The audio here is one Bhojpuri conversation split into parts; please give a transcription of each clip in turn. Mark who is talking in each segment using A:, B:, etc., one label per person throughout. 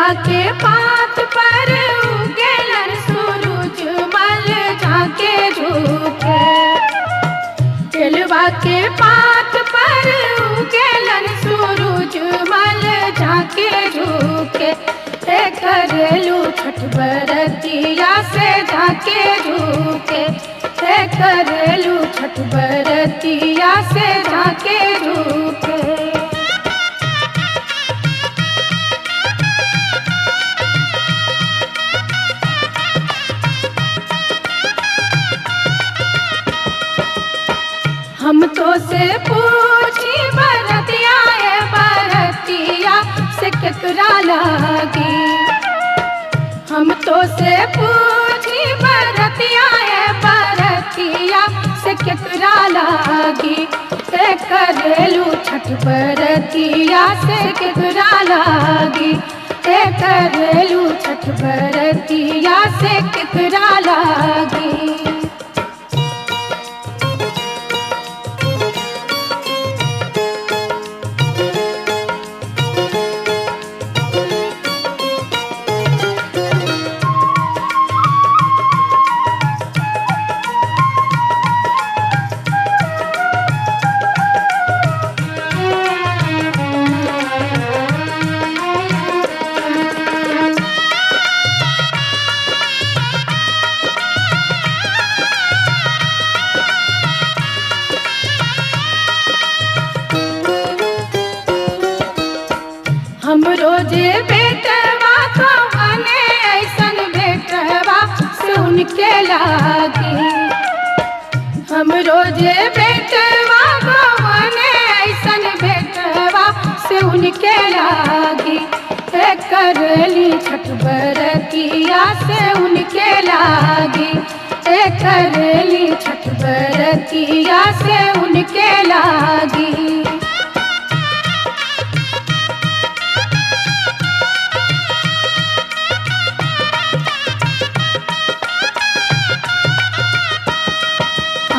A: केलवा के पात पर उगेलन सूरज मल झाके झुके। केलवा के पात पर उगेलन सूरज मल झाके झुके। करेलू छठ बरतिया से झाके झुके। करेलू छठ बरतिया से झाके झुके। हम तो से पूछी बरतिया बरतिया से केकरा लागी। हम तो से पूछी बरतिया बरतिया से केकरा लागी। करेलू छठ बरतिया से केकरा लागी। करेलू छठ बरतिया से केकरा लागी। हम रोजे बेटवा कवने ऐसन बेटवा सुन के लागी। हम रोजे बेटवा कवने ऐसन बेटवा सुन के लागी। करली छठ बरतिया से उनके लागी। करली छठ बरतिया से उनके लागी।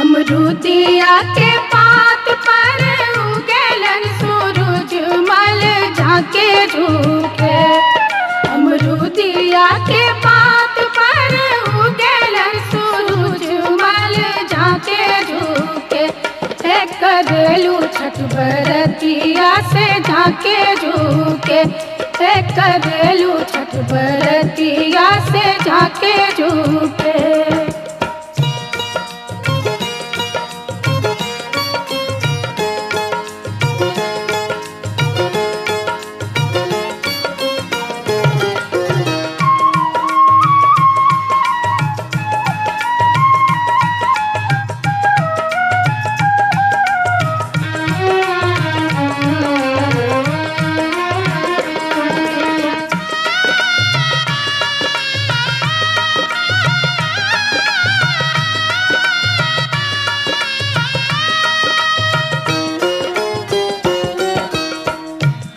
A: अमरूदिया के पात पर उगेलन सूरज मल झाके झुके। अमरूदिया के पात पर उगेलन सूरज मल झाके झुके। करेलू छठ बरतिया से झाके झुके। करेलू छठ बरतिया से झाके झुके।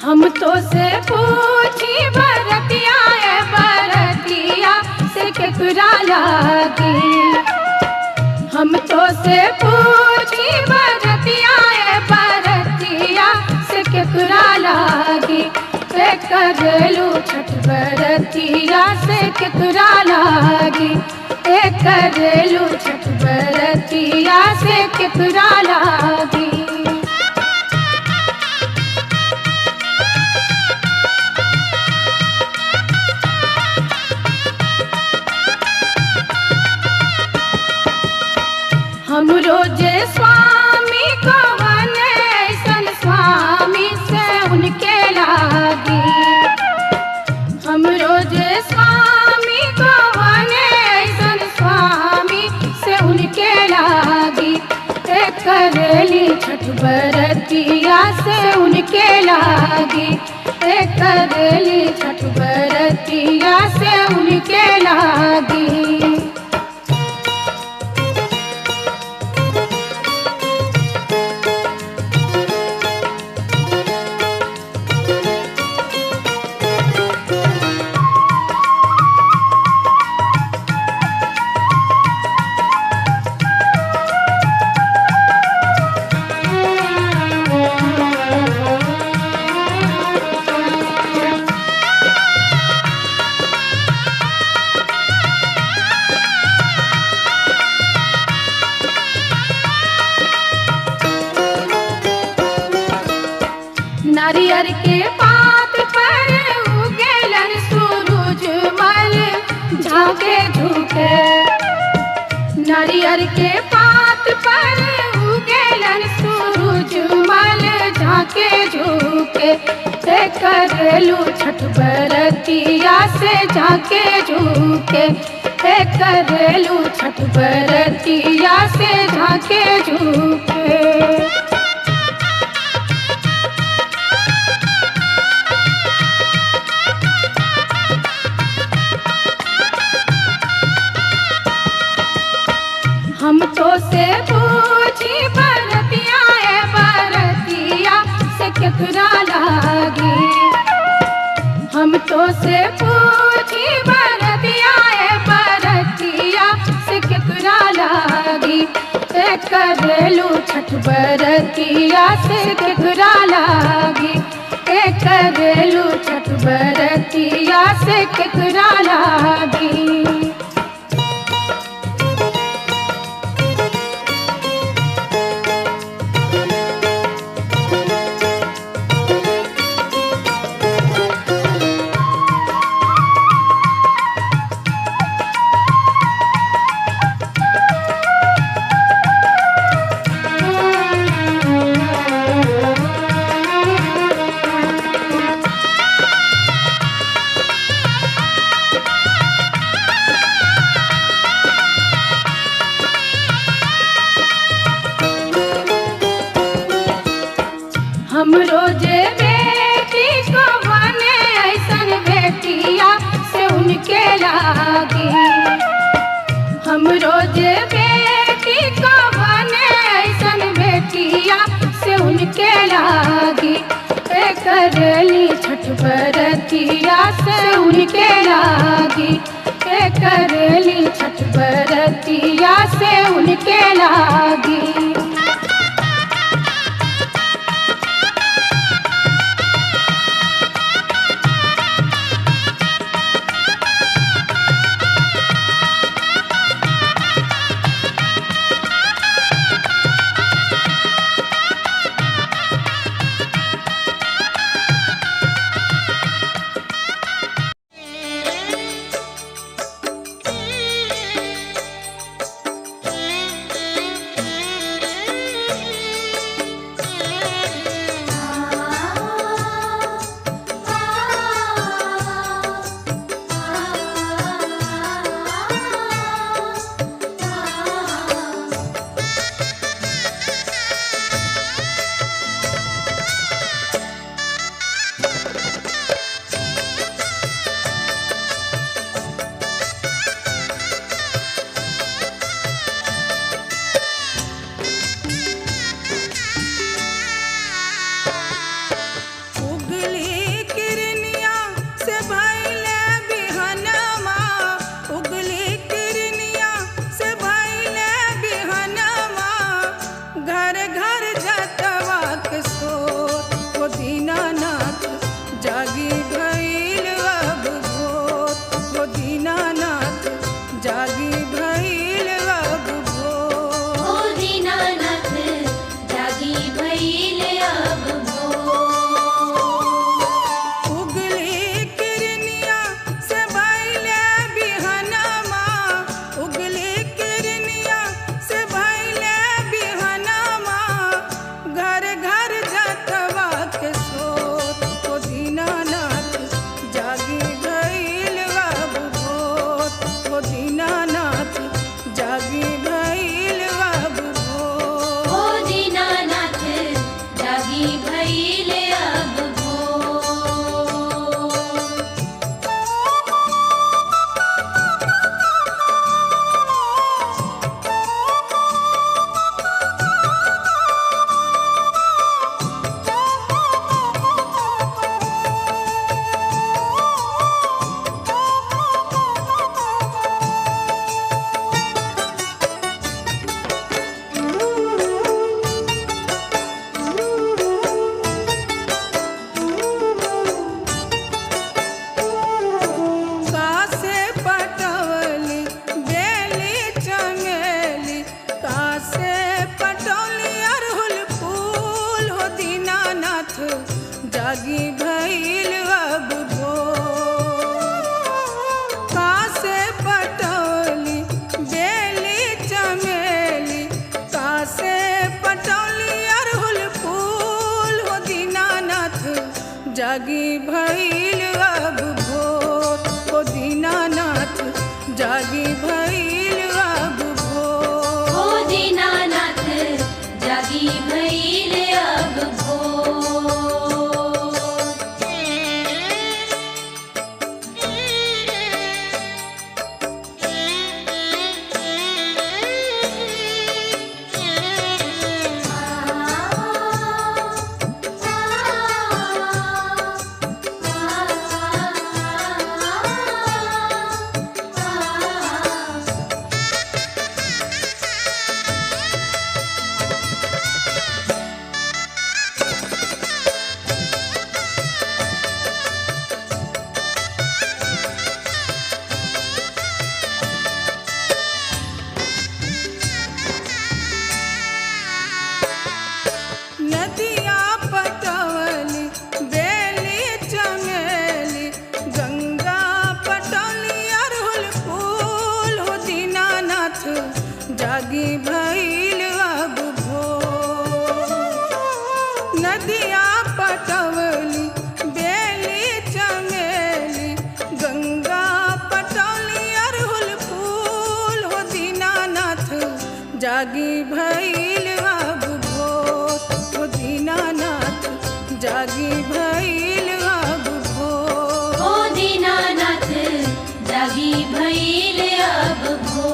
A: हम तो से पूछी बरतिया बरतिया से केकरा लागी। हम तो से पूछी बरतिया बरतिया से केकरा लागी। करेलू छठ बरतिया से केकरा लागी। करेलू छठ बरतिया से केकरा लागी। हम रोजे स्वामी कवने ऐसन स्वामी से उनके लागी। हम रोजे स्वामी कवने ऐसन स्वामी से उनके लागी। करली छठ बरतिया से उनके लागी। करली छठ बरतिया से उनके लागी। नारियर के पात पर उगेलन सूरज मल झाके झुके। नारियर के पात पर उगेलन सूरज मल झाके झुके। से करेलू छठ बरतिया से झाके झुके। से करेलू छठ बरतिया से झाके झुके। हम तो से पूछी बरतिया ए बरतिया से केकरा लागी। हम तो से पूछी बरतिया ए बरतिया से केकरा लागी। से करेलू छठ बरतिया से केकरा लागी। से करेलू छठ बरतिया से केकरा लागी। हम रोजे बेटी को बने ऐसन बेटिया से उनके लागी। हम रोजे बेटी को बने ऐसन बेटिया से उनके लागी। ए करेली छठ बरतिया से उनके लागी। ए करेली छठ बरतिया से उनके लागी। जागी भइल अब भोर। कासे पटौली बेली चमेली, कासे पटौली अरहुल फूल हो दीनानाथ जागी भइल अब भोर। हो दीनानाथ जागी भइल अब भोर।
B: हो दीनानाथ जागी भइल अब भोर।
A: नदिया पटौली बेली चमेली, गंगा पटौली अरहुल फूल हो दीनानाथ जागी भइल अब भोर। नदिया पटौली बेली चमेली, गंगा पटौली अरहुल फूल हो दीनानाथ जागी भइल अब भोर। हो दीनानाथ जागी भइल अब भोर।
B: हो दीनानाथ जागी भइल अब भोर।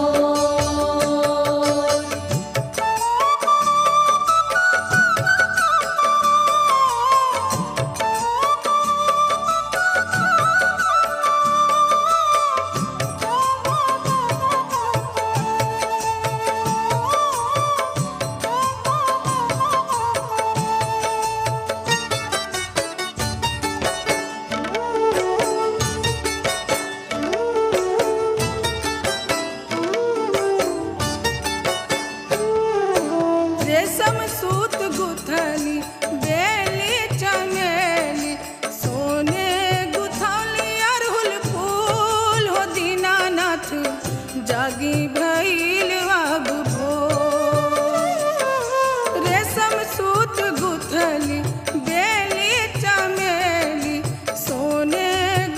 A: रेशम सूत गुथली बेली चमेली, सोने गुथली अरहुल फूल हो दीनानाथ जागी भइल अब भोर। रेशम सूत गुथली बेली चमेली, सोने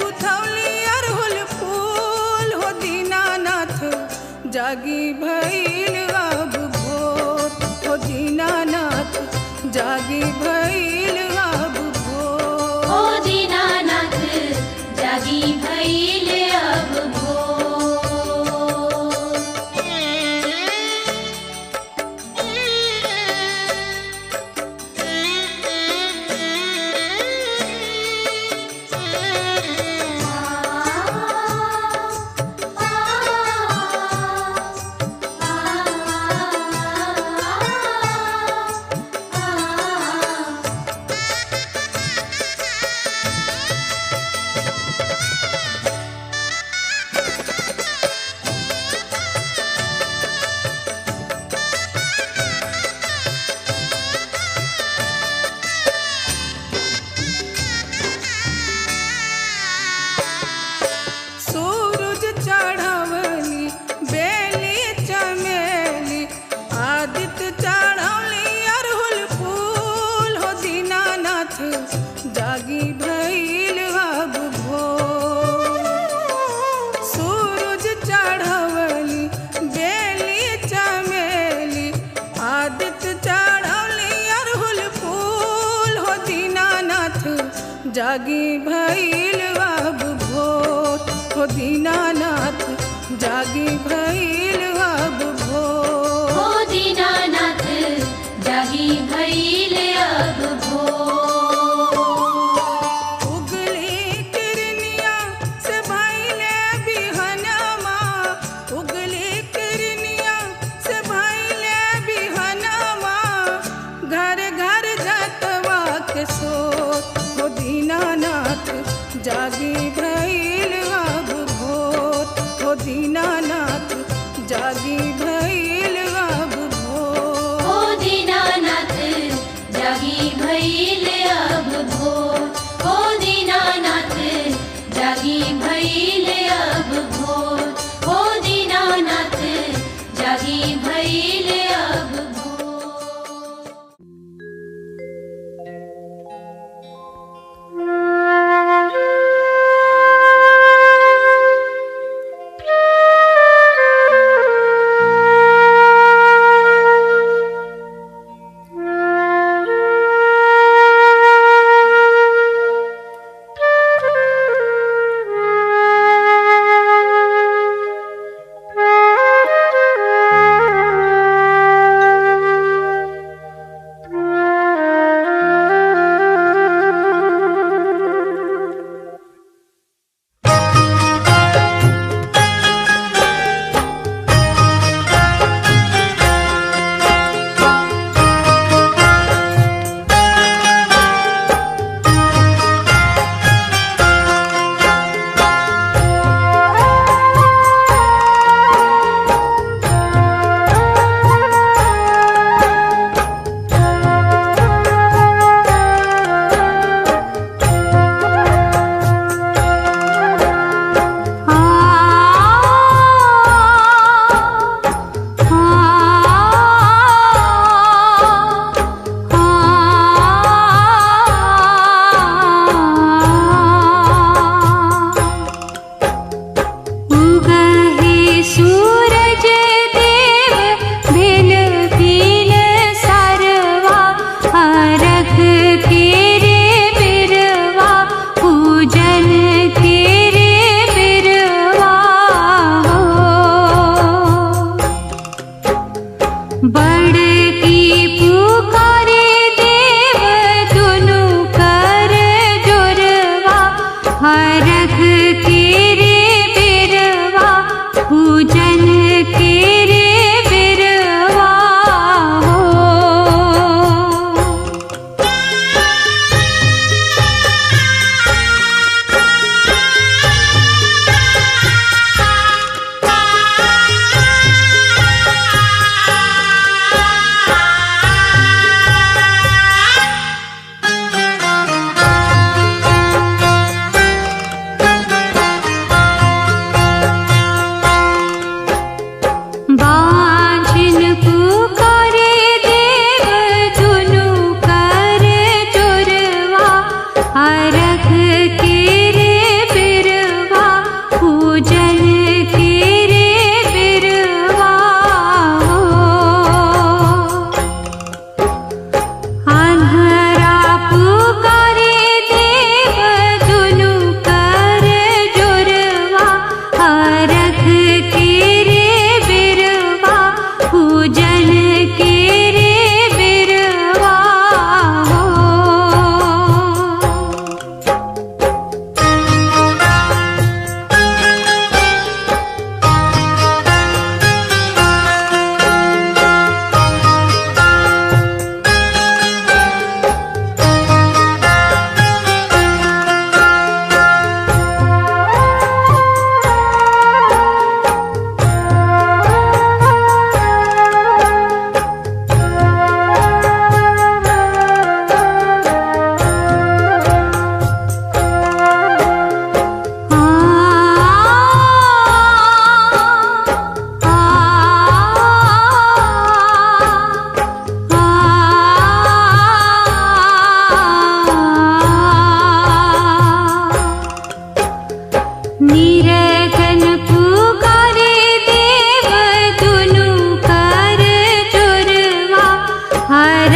A: गुथली अरहुल फूल हो दीनानाथ जागी भइल अब भोर। हो दीनानाथ जागी भइल अब भोर।
B: हो दीनानाथ जागी भइल अब भोर।
A: सूरज चढ़वली बेली चमेली, आदित्य चढ़ौली अरहुल फूल हो दीनानाथ जागी भइल अब भोर। सूरज चढ़वली बेली चमेली, आदित्य चढ़ौली अरहुल फूल हो दीनानाथ जागी भइल अब भोर। हो दीनानाथ जागी भइल अब भोर।
B: हो दीनानाथ जागी भइल अब भोर।
A: उगली किरनिया से भइले बिहनमा, उगली किरनिया से भइले बिहनमा, घर घर जतवा के सोर हो दीनानाथ जागी भइल अब भोर। हो दीनानाथ जागी भइल अब भोर।
B: हो दीनानाथ जागी भइल अब भोर।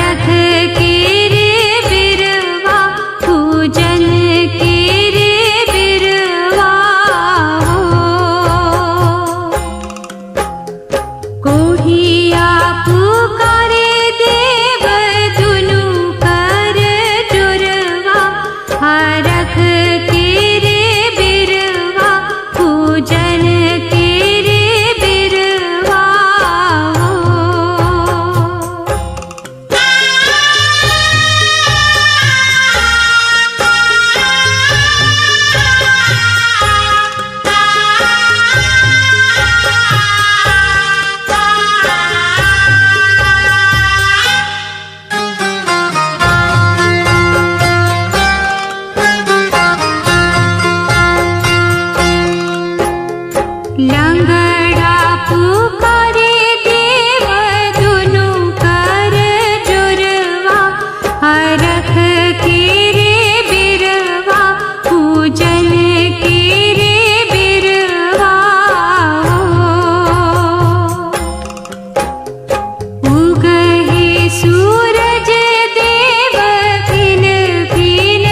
C: हरख के रे बिरवा पूजन के रे बिरवा हो। कोहिया पुकारे देव दुनु कर जुरवा हरख के रे बिरवा पूजन के रे बिरवा हो। लंगड़ा पुकारे देव दुनु कर जुरवा हरख के रे बिरवा पूजन के रे बिरवा हो। उगहे सूरज देव भिन भिन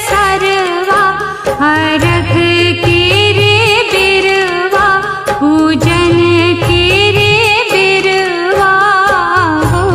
C: सरवा हरख के रे बिरवा पूजन के रे बिरवा हो।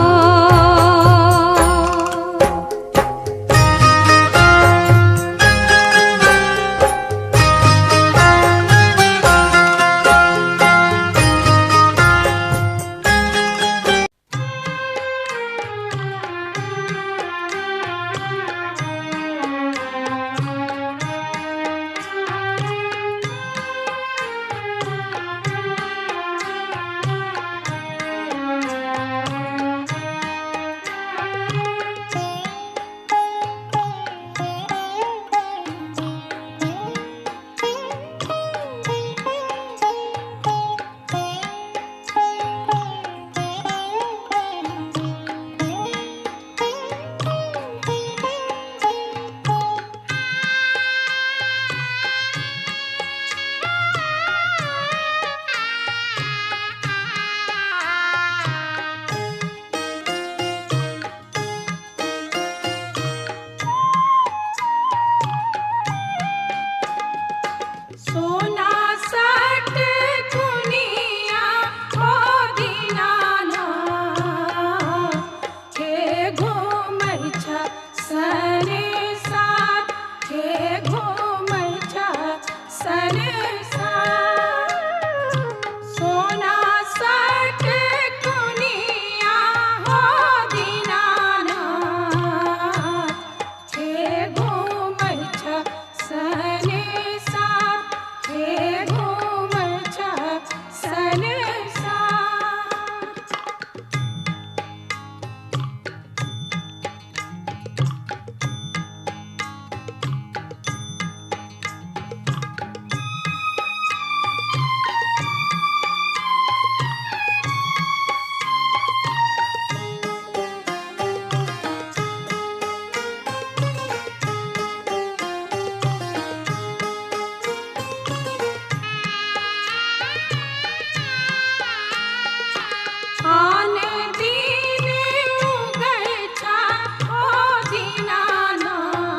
A: सोना सट कुनिया हो दीनानाथ हे घूमै छ सरे साथ हे घूमै छ सरे साथ। सोना सट कुनिया हो दीनानाथ हे घूमै छ सरे साथ हे घूमै छ सरे साथ। आन दिन उगै छ हो दीनानाथ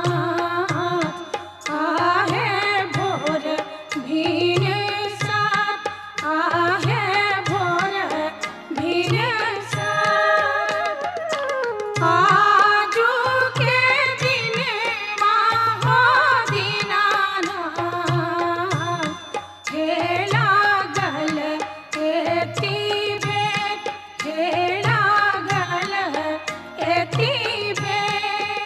A: आहे भोर भिन साथ आहे भोर भिन साथ। आजू के दिनवा हो दीनानाथ हे लागल एति बेर हे लागल एति बेर।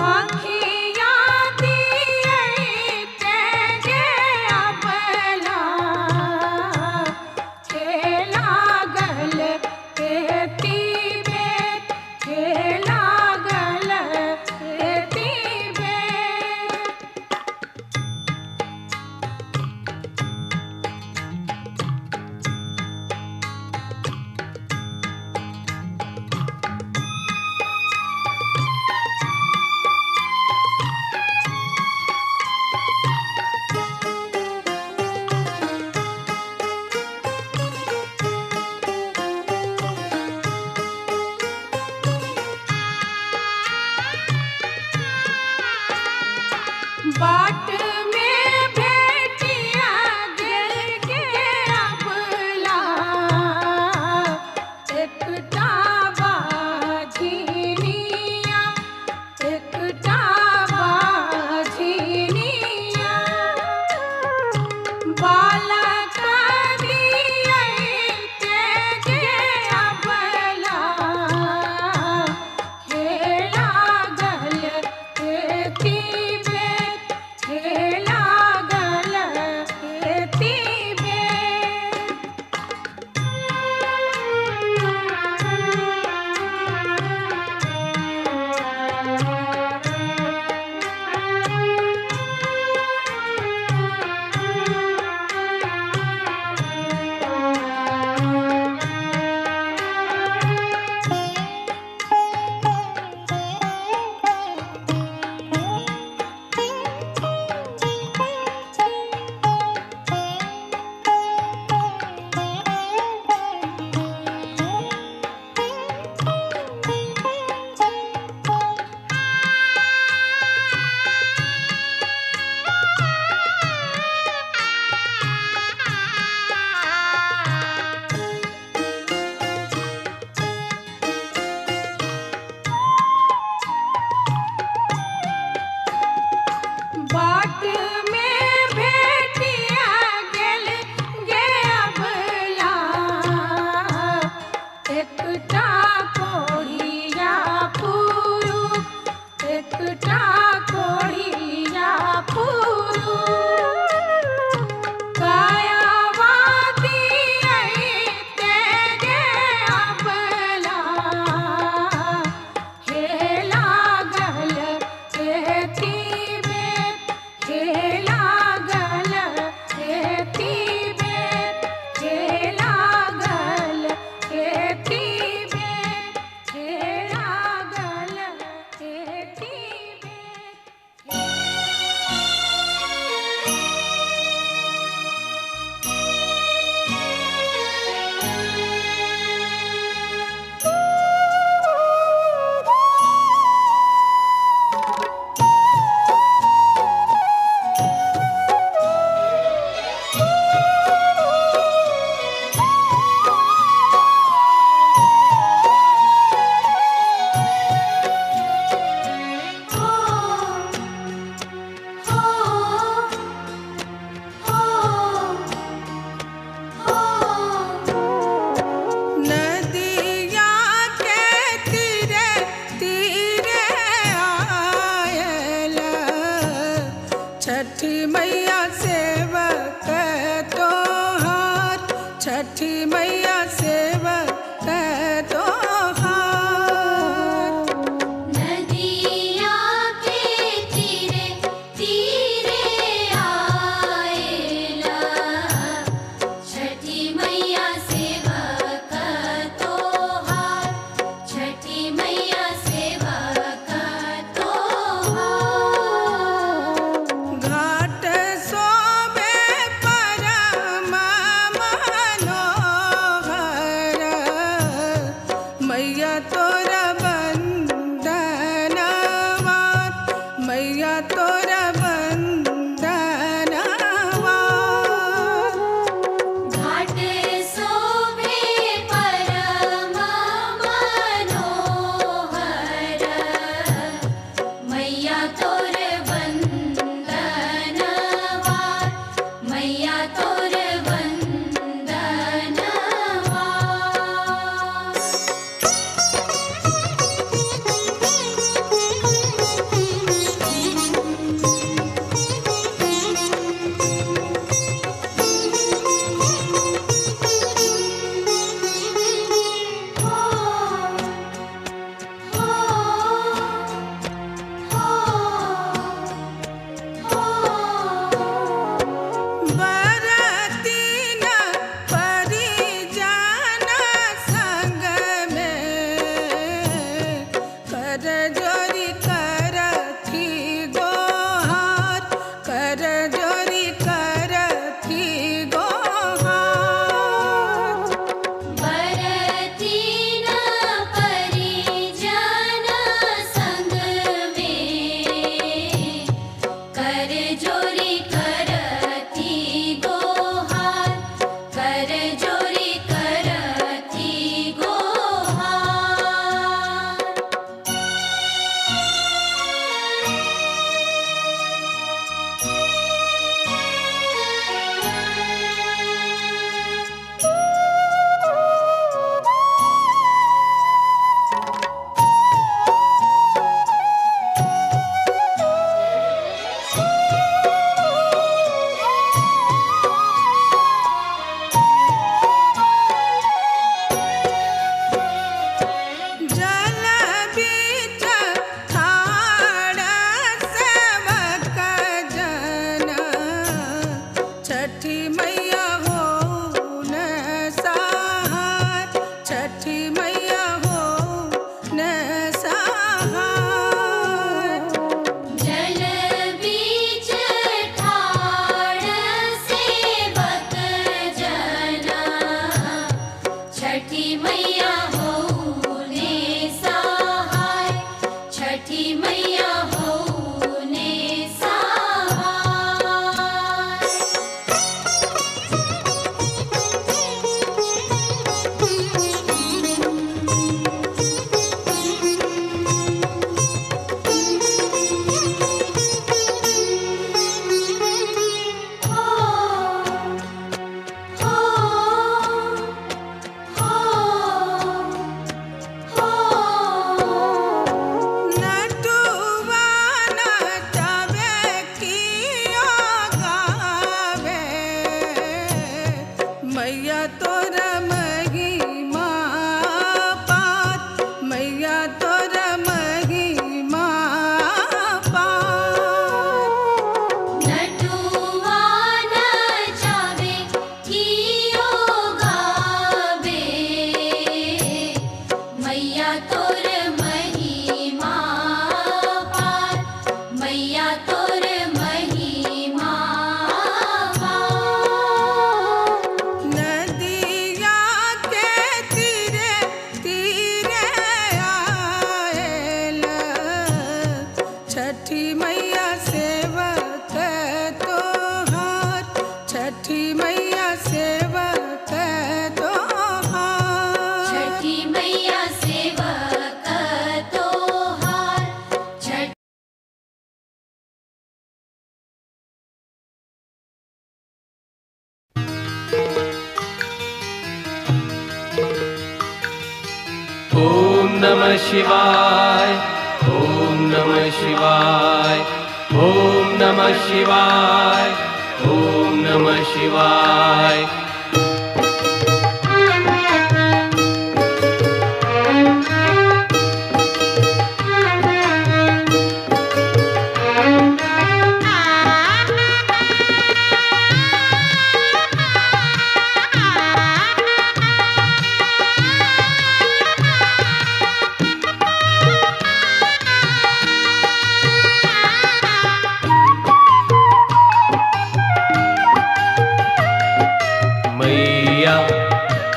A: आँखिया दिए तेजे अबला खेला गल एती बेट खेला गल एती बेट बाट में भेटिया दिल के अबला एकटा बाझिनिया एकटा बाझिनिया बालक दिए तेजे अबला खेला गल एती बेट खेला गल एती बेट बाट में भेटिया गेल गे अबला एकटा कोढ़िया पुरुष एकटा कोढ़िया पुरुष कायावादी तेजे अबला खेला गल एती बेट खेला गल एती बेट खेला गल एती बेट खेला गल एती नदिया के तीरे तीरे आयला छठी मैया सेवक तोहार छठी मैया सेवक तोहार
B: नदिया के तीरे तीरे आएला छठी मैया सेवक तोहार छठी मैया सेवक तोहार
A: घाट सोबे परम मनोहर मैया तोरा वंदनवा मैया तोरा वंदनवा
B: घाट शोभे परम मनोहर मैया तोर वंदनवा मैया तोर वंदनवा
D: नमः शिवाय, ओम नमः शिवाय, ओम नमः शिवाय, ओम नमः शिवाय।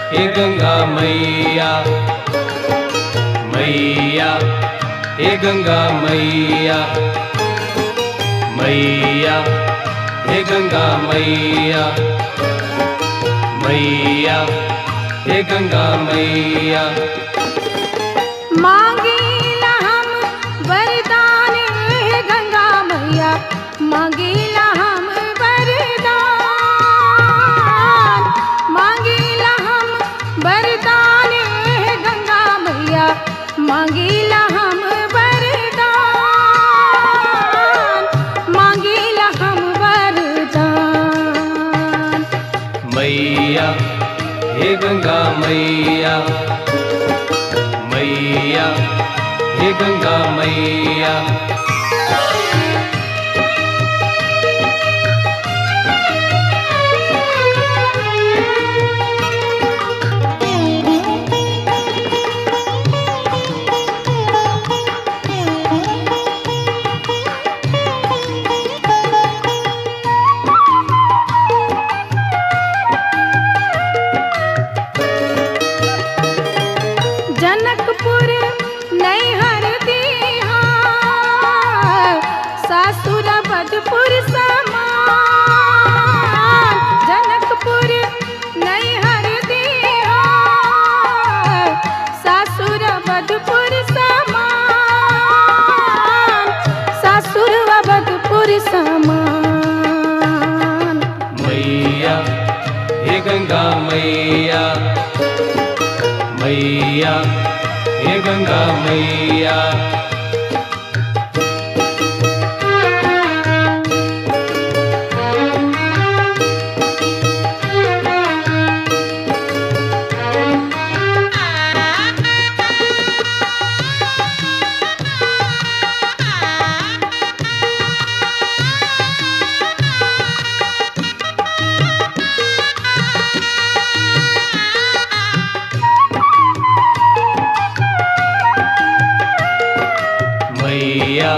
D: हे गंगा मैया, मैया हे गंगा मैया, मैया हे गंगा मैया, मैया हे गंगा मैया।
C: मांगीला हम वरदान हे गंगा मैया, मांगीला हम वरदान, मांगीला हम वरदान हे गंगा मैया, मांगीला हम वरदान, मांगीला हम वरदान।
D: मैया हे गंगा मैया, मैया हे गंगा मैया।
C: जनकपुर नैहर दीहा, सासुर बधपुर समान। जनकपुर नैहर दीहा, सासुर बधपुर समान, सासुर बधपुर समान।
D: मैया हे गंगा मैया, मैया हे गंगा मैया। मैया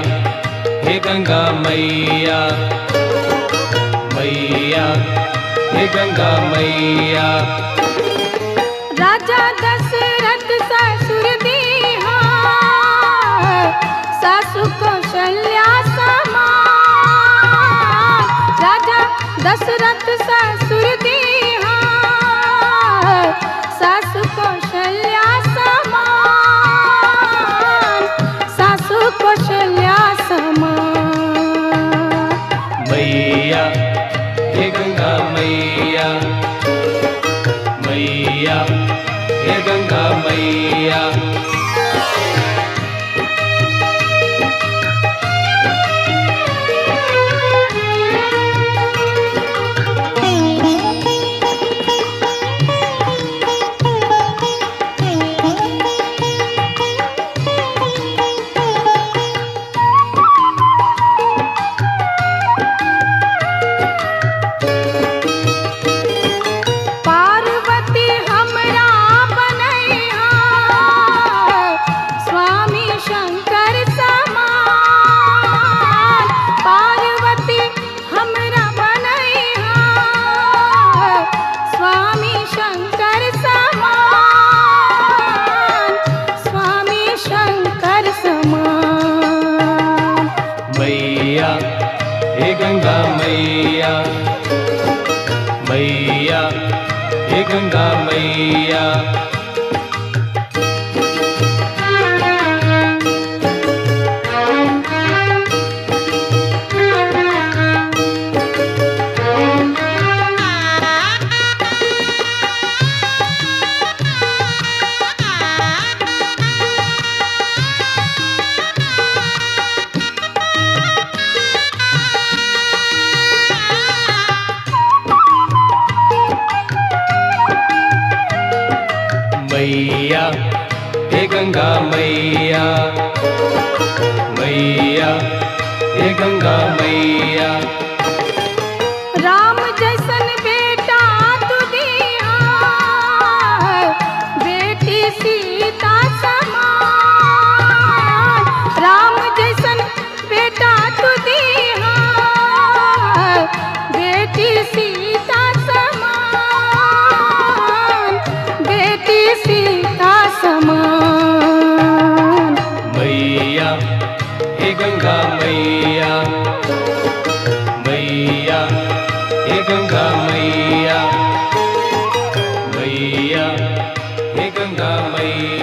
D: हे गंगा मैया, मैया हे गंगा मैया।
C: राजा दशरथ ससुर दीहा, सासु कौशल्या समान। राजा दशरथ ससुर दीहा, सासु कौशल्या समान, सासु कौशल्या समान।
D: मैया हे गंगा मैया, मैया हे गंगा मैया। मैया हे गंगा मैया, मैया हे गंगा मैया।
C: राम जैसन बेटा तू दिया, बेटी सीता समान। राम जैसन बेटा तू दिया, बेटी सीता समान, बेटी सीता समान।
D: मैया हे गंगा मैया, मैया हे गंगा मैया, मैया हे गंगा मैया।